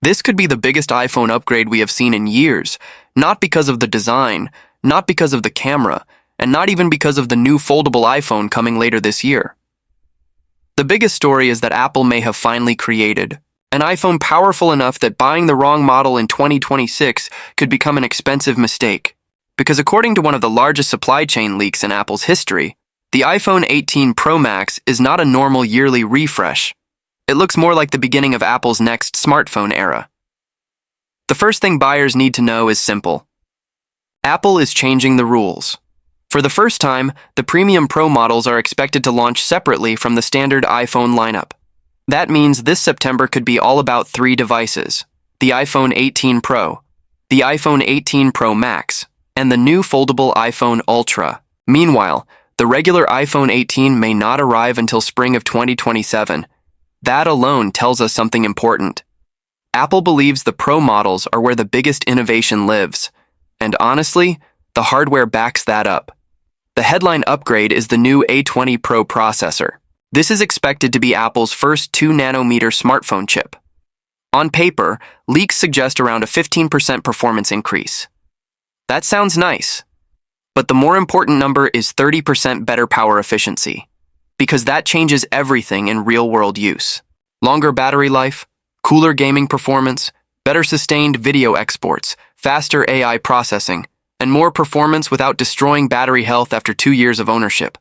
This could be the biggest iPhone upgrade we have seen in years, not because of the design, not because of the camera, and not even because of the new foldable iPhone coming later this year. The biggest story is that Apple may have finally created an iPhone powerful enough that buying the wrong model in 2026 could become an expensive mistake. Because according to one of the largest supply chain leaks in Apple's history, the iPhone 18 Pro Max is not a normal yearly refresh. It looks more like the beginning of Apple's next smartphone era. The first thing buyers need to know is simple. Apple is changing the rules. For the first time, the Premium Pro models are expected to launch separately from the standard iPhone lineup. That means this September could be all about three devices: the iPhone 18 Pro, the iPhone 18 Pro Max, and the new foldable iPhone Ultra. Meanwhile, the regular iPhone 18 may not arrive until spring of 2027. That alone tells us something important. Apple believes the Pro models are where the biggest innovation lives, and honestly, the hardware backs that up. The headline upgrade is the new A20 Pro processor. This is expected to be Apple's first 2nm smartphone chip. On paper, leaks suggest around a 15% performance increase. That sounds nice, but the more important number is 30% better power efficiency, because that changes everything in real-world use. Longer battery life, cooler gaming performance, better sustained video exports, faster AI processing, and more performance without destroying battery health after 2 years of ownership.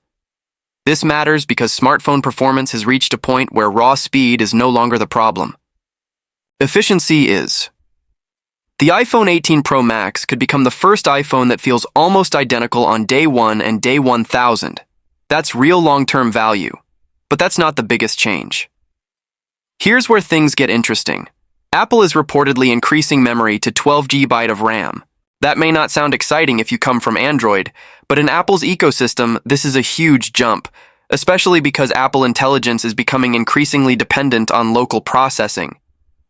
This matters because smartphone performance has reached a point where raw speed is no longer the problem. Efficiency is. The iPhone 18 Pro Max could become the first iPhone that feels almost identical on day 1 and day 1000. That's real long-term value, but that's not the biggest change. Here's where things get interesting. Apple is reportedly increasing memory to 12 GB of RAM. That may not sound exciting if you come from Android, but in Apple's ecosystem, this is a huge jump, especially because Apple Intelligence is becoming increasingly dependent on local processing.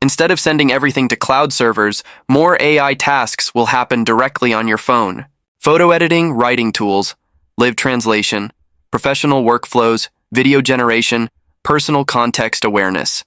Instead of sending everything to cloud servers, more AI tasks will happen directly on your phone. Photo editing, writing tools, live translation, professional workflows, video generation, personal context awareness.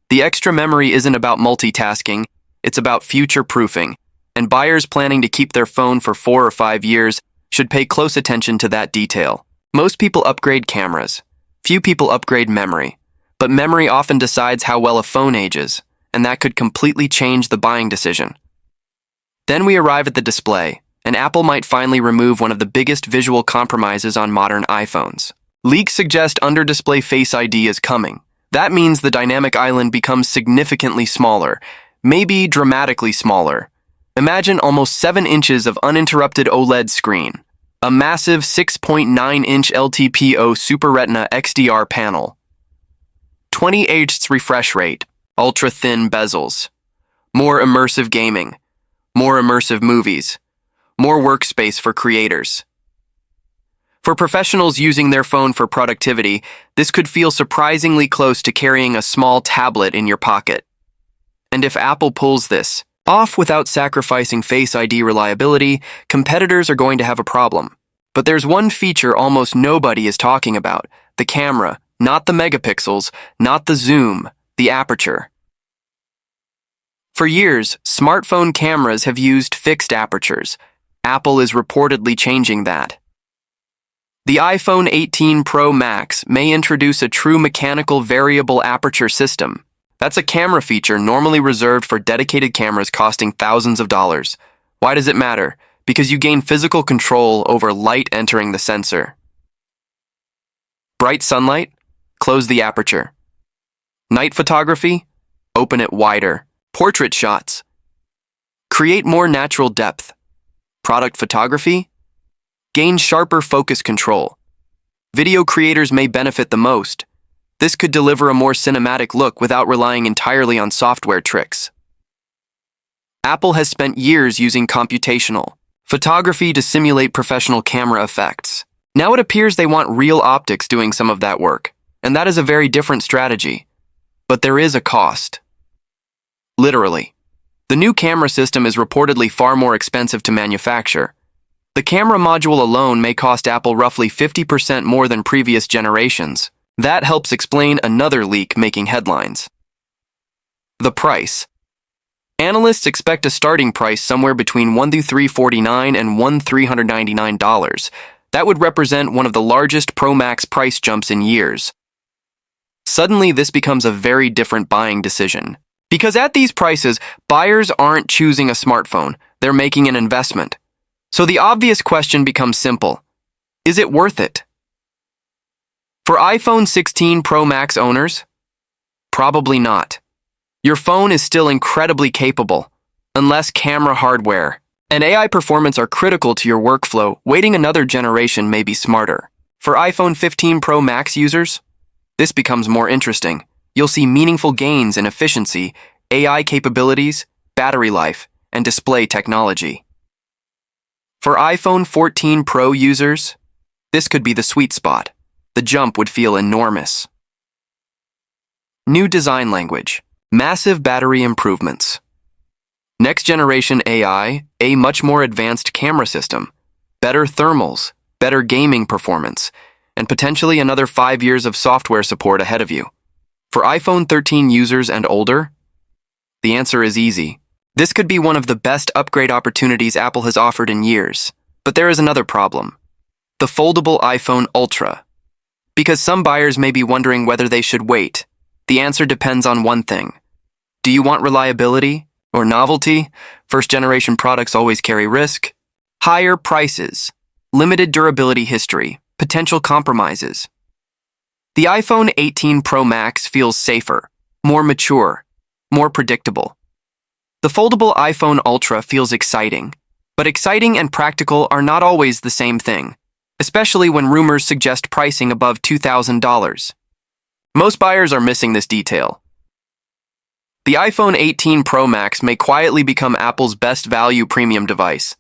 The extra memory isn't about multitasking, it's about future-proofing, and buyers planning to keep their phone for 4 or 5 years should pay close attention to that detail. Most people upgrade cameras. Few people upgrade memory. But memory often decides how well a phone ages, and that could completely change the buying decision. Then we arrive at the display, and Apple might finally remove one of the biggest visual compromises on modern iPhones. Leaks suggest under-display Face ID is coming. That means the dynamic island becomes significantly smaller, maybe dramatically smaller. Imagine almost 7 inches of uninterrupted OLED screen, a massive 6.9-inch LTPO Super Retina XDR panel, 20 Hz refresh rate, ultra-thin bezels, more immersive gaming, more immersive movies, more workspace for creators. For professionals using their phone for productivity, this could feel surprisingly close to carrying a small tablet in your pocket. And if Apple pulls this off without sacrificing Face ID reliability, competitors are going to have a problem. But there's one feature almost nobody is talking about: the camera, not the megapixels, not the zoom, the aperture. For years, smartphone cameras have used fixed apertures. Apple is reportedly changing that. The iPhone 18 Pro Max may introduce a true mechanical variable aperture system. That's a camera feature normally reserved for dedicated cameras costing thousands of dollars. Why does it matter? Because you gain physical control over light entering the sensor. Bright sunlight? Close the aperture. Night photography? Open it wider. Portrait shots? Create more natural depth. Product photography? Gain sharper focus control. Video creators may benefit the most. This could deliver a more cinematic look without relying entirely on software tricks. Apple has spent years using computational photography to simulate professional camera effects. Now it appears they want real optics doing some of that work, and that is a very different strategy. But there is a cost. Literally. The new camera system is reportedly far more expensive to manufacture. The camera module alone may cost Apple roughly 50% more than previous generations. That helps explain another leak making headlines. The price. Analysts expect a starting price somewhere between $1,349 and $1,399. That would represent one of the largest Pro Max price jumps in years. Suddenly, this becomes a very different buying decision. Because at these prices, buyers aren't choosing a smartphone, they're making an investment. So the obvious question becomes simple. Is it worth it? For iPhone 16 Pro Max owners? Probably not. Your phone is still incredibly capable, unless camera hardware and AI performance are critical to your workflow. Waiting another generation may be smarter. For iPhone 15 Pro Max users, this becomes more interesting. You'll see meaningful gains in efficiency, AI capabilities, battery life, and display technology. For iPhone 14 Pro users, this could be the sweet spot. The jump would feel enormous. New design language. Massive battery improvements. Next generation AI, a much more advanced camera system, better thermals, better gaming performance, and potentially another 5 years of software support ahead of you. For iPhone 13 users and older, the answer is easy. This could be one of the best upgrade opportunities Apple has offered in years. But there is another problem. The foldable iPhone Ultra. Because some buyers may be wondering whether they should wait. The answer depends on one thing. Do you want reliability or novelty? First-generation products always carry risk. Higher prices, limited durability history, potential compromises. The iPhone 18 Pro Max feels safer, more mature, more predictable. The foldable iPhone Ultra feels exciting, but exciting and practical are not always the same thing, especially when rumors suggest pricing above $2,000. Most buyers are missing this detail. The iPhone 18 Pro Max may quietly become Apple's best value premium device.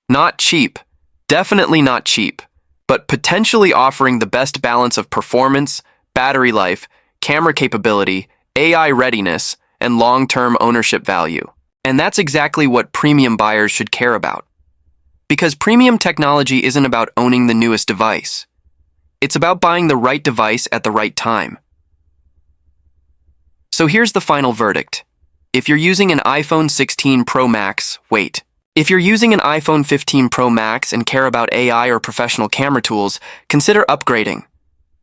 Not cheap, definitely not cheap, but potentially offering the best balance of performance, battery life, camera capability, AI readiness, and long-term ownership value. And that's exactly what premium buyers should care about. Because premium technology isn't about owning the newest device. It's about buying the right device at the right time. So here's the final verdict. If you're using an iPhone 16 Pro Max, wait. If you're using an iPhone 15 Pro Max and care about AI or professional camera tools, consider upgrading.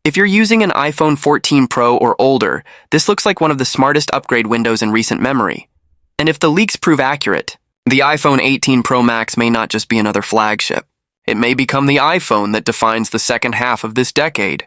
If you're using an iPhone 14 Pro or older, this looks like one of the smartest upgrade windows in recent memory. And if the leaks prove accurate, the iPhone 18 Pro Max may not just be another flagship. It may become the iPhone that defines the second half of this decade.